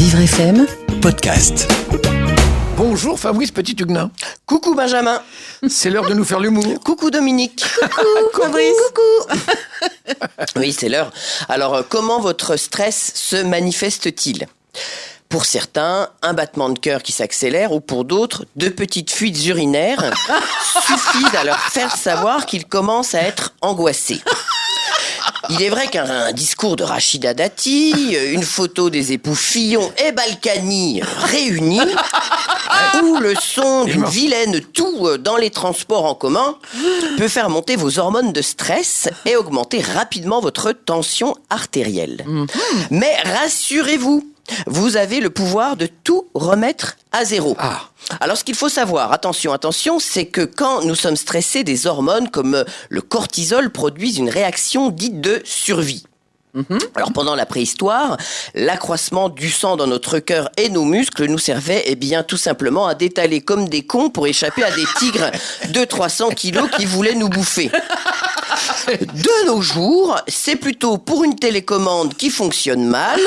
Vivre FM podcast. Bonjour Fabrice Petit-Huguenin. Coucou Benjamin. C'est l'heure de nous faire l'humour. Coucou Dominique. Coucou Fabrice. Coucou. Oui, c'est l'heure. Alors, comment votre stress se manifeste-t-il ? Pour certains, un battement de cœur qui s'accélère, ou pour d'autres, 2 petites fuites urinaires suffisent à leur faire savoir qu'ils commencent à être angoissés. Il est vrai qu'un discours de Rachida Dati, une photo des époux Fillon et Balkany réunis, ou le son d'une vilaine toux dans les transports en commun peut faire monter vos hormones de stress et augmenter rapidement votre tension artérielle. Mais rassurez-vous, vous avez le pouvoir de tout remettre à zéro. Alors ce qu'il faut savoir, attention, c'est que quand nous sommes stressés, des hormones comme le cortisol produisent une réaction dite de survie. Alors pendant la préhistoire, l'accroissement du sang dans notre cœur et nos muscles nous servait tout simplement à détaler comme des cons pour échapper à des tigres de 300 kilos qui voulaient nous bouffer. De nos jours, c'est plutôt pour une télécommande qui fonctionne mal,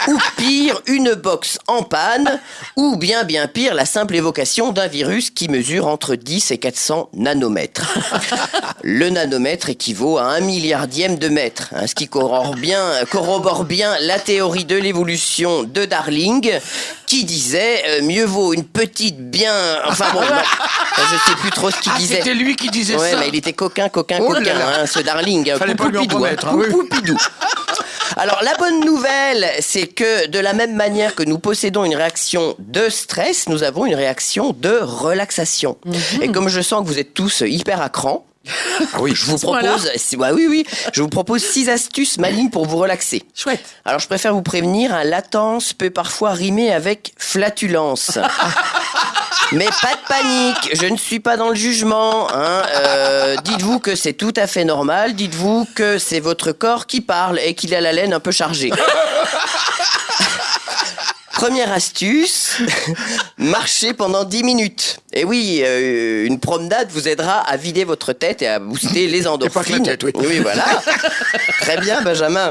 ou pire, une box en panne, ou bien pire, la simple évocation d'un virus qui mesure entre 10 et 400 nanomètres. Le nanomètre équivaut à 1 milliardième de mètre, ce qui corrobore bien la théorie de l'évolution de Darling, qui disait mieux vaut une petite bien... Enfin bon, je sais plus trop ce qu'il disait. C'était lui qui disait ça. Mais il était coquin, ce Darling. Fallait pas lui en promettre. Poupidou. Alors, la bonne nouvelle, c'est que de la même manière que nous possédons une réaction de stress, nous avons une réaction de relaxation. Et comme je sens que vous êtes tous hyper à cran, je vous propose 6 astuces malignes pour vous relaxer. Chouette. Alors, je préfère vous prévenir, latence peut parfois rimer avec flatulence. Mais pas de panique, je ne suis pas dans le jugement. Dites-vous que c'est tout à fait normal. Dites-vous que c'est votre corps qui parle et qu'il a la laine un peu chargée. Première astuce, marchez pendant 10 minutes. Et oui, une promenade vous aidera à vider votre tête et à booster les endorphines. Et pas que la tête, oui. Oui, voilà. Très bien, Benjamin.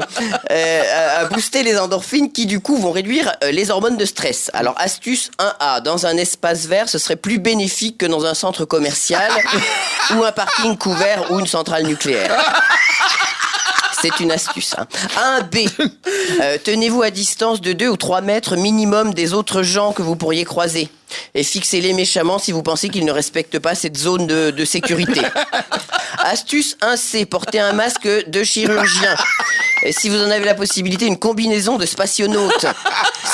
À booster les endorphines qui, du coup, vont réduire les hormones de stress. Alors, astuce 1A. Dans un espace vert, ce serait plus bénéfique que dans un centre commercial ou un parking couvert ou une centrale nucléaire. C'est une astuce. 1B. Tenez-vous à distance de 2 ou 3 mètres minimum des autres gens que vous pourriez croiser. Et fixez-les méchamment si vous pensez qu'ils ne respectent pas cette zone de sécurité. Astuce 1C. Portez un masque de chirurgien. Et si vous en avez la possibilité, une combinaison de spationaute.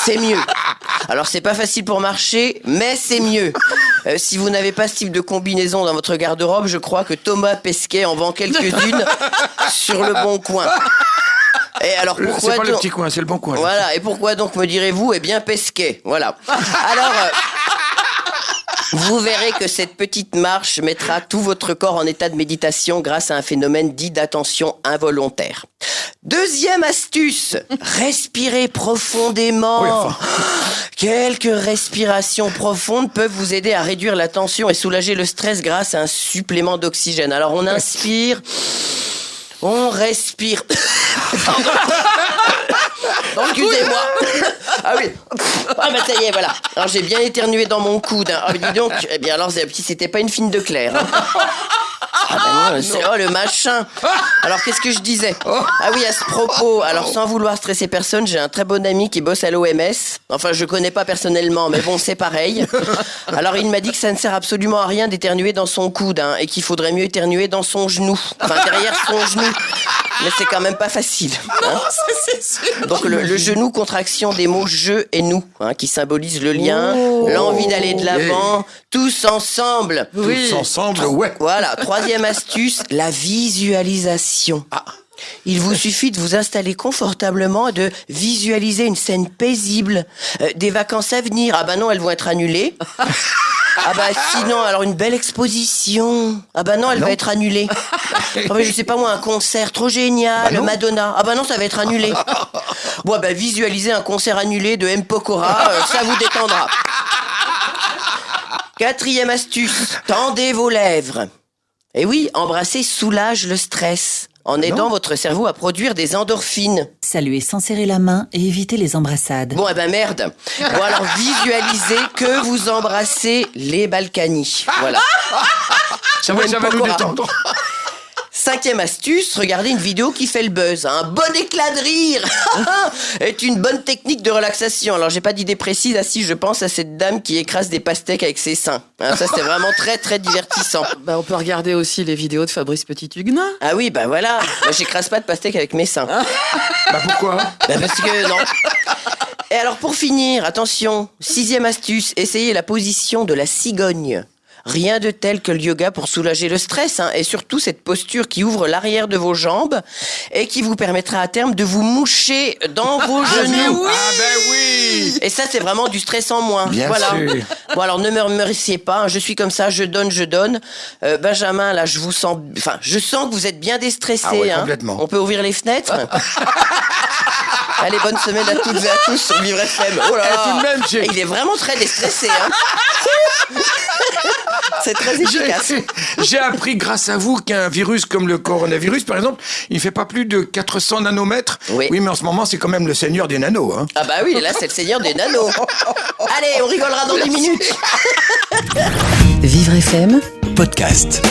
C'est mieux. Alors, c'est pas facile pour marcher, mais c'est mieux. Si vous n'avez pas ce type de combinaison dans votre garde-robe, je crois que Thomas Pesquet en vend quelques-unes sur le Bon Coin. Et alors pourquoi c'est pas le petit coin, c'est le Bon Coin. Voilà. Et pourquoi donc me direz-vous ? Pesquet. Voilà. Alors. Vous verrez que cette petite marche mettra tout votre corps en état de méditation grâce à un phénomène dit d'attention involontaire. Deuxième astuce, respirez profondément. Quelques respirations profondes peuvent vous aider à réduire la tension et soulager le stress grâce à un supplément d'oxygène. Alors on inspire, on respire. Excusez-moi. Ah oui. Ça y est, voilà. Alors j'ai bien éternué dans mon coude. Dis donc. Alors c'était pas une fine de Claire. Le machin. Alors qu'est-ce que je disais ? Ah oui, à ce propos. Alors sans vouloir stresser personne, j'ai un très bon ami qui bosse à l'OMS. Enfin, je connais pas personnellement, mais bon, c'est pareil. Alors il m'a dit que ça ne sert absolument à rien d'éternuer dans son coude, et qu'il faudrait mieux éternuer dans son genou. Enfin, derrière son genou. Mais c'est quand même pas facile. Non, c'est sûr. Donc le genou, contraction des mots je et nous, qui symbolise le lien, l'envie d'aller de l'avant, tous ensemble. Tous ensemble, ouais. Voilà, 3e astuce, la visualisation. Il vous suffit de vous installer confortablement et de visualiser une scène paisible, des vacances à venir. Non, elles vont être annulées. Sinon, alors une belle exposition. Non, elle va être annulée. Je sais pas moi, un concert trop génial, Madonna. Non, ça va être annulé. Visualisez un concert annulé de M. Pokora, ça vous détendra. 4e astuce, tendez vos lèvres. Et oui, embrasser soulage le stress. en aidant votre cerveau à produire des endorphines. Saluer sans serrer la main et éviter les embrassades. Bon, eh ben merde. Bon, alors visualisez que vous embrassez les Balkany. Voilà. Ça va nous Pokora. détendre. 5e astuce, regardez une vidéo qui fait le buzz. Un bon éclat de rire est une bonne technique de relaxation. Alors, j'ai pas d'idée précise. Ah si, je pense à cette dame qui écrase des pastèques avec ses seins. Hein, ça, c'est vraiment très, très divertissant. On peut regarder aussi les vidéos de Fabrice Petit-Huguenin. Ah oui, bah voilà. Moi, j'écrase pas de pastèques avec mes seins. Bah pourquoi? Bah parce que non. Et alors, pour finir, attention, 6e astuce, essayez la position de la cigogne. Rien de tel que le yoga pour soulager le stress, hein, et surtout cette posture qui ouvre l'arrière de vos jambes et qui vous permettra à terme de vous moucher dans vos genoux. Ah ben oui. Et ça, c'est vraiment du stress en moins. Bien voilà. sûr. Bon, alors ne me remerciez pas, hein, je suis comme ça, je donne. Benjamin, là, je sens que vous êtes bien déstressé. Ah ouais, hein. complètement. On peut ouvrir les fenêtres. Allez, bonne semaine à toutes et à tous sur Vivre FM. Oh là là. tout de même, Il est vraiment très déstressé. Hein. C'est très efficace. J'ai appris grâce à vous qu'un virus comme le coronavirus, par exemple, il fait pas plus de 400 nanomètres. Oui. Mais en ce moment, c'est quand même le seigneur des nanos. Hein. Ah bah oui, là, c'est le seigneur des nanos. Allez, on rigolera dans 10 minutes. Vivre FM Podcast.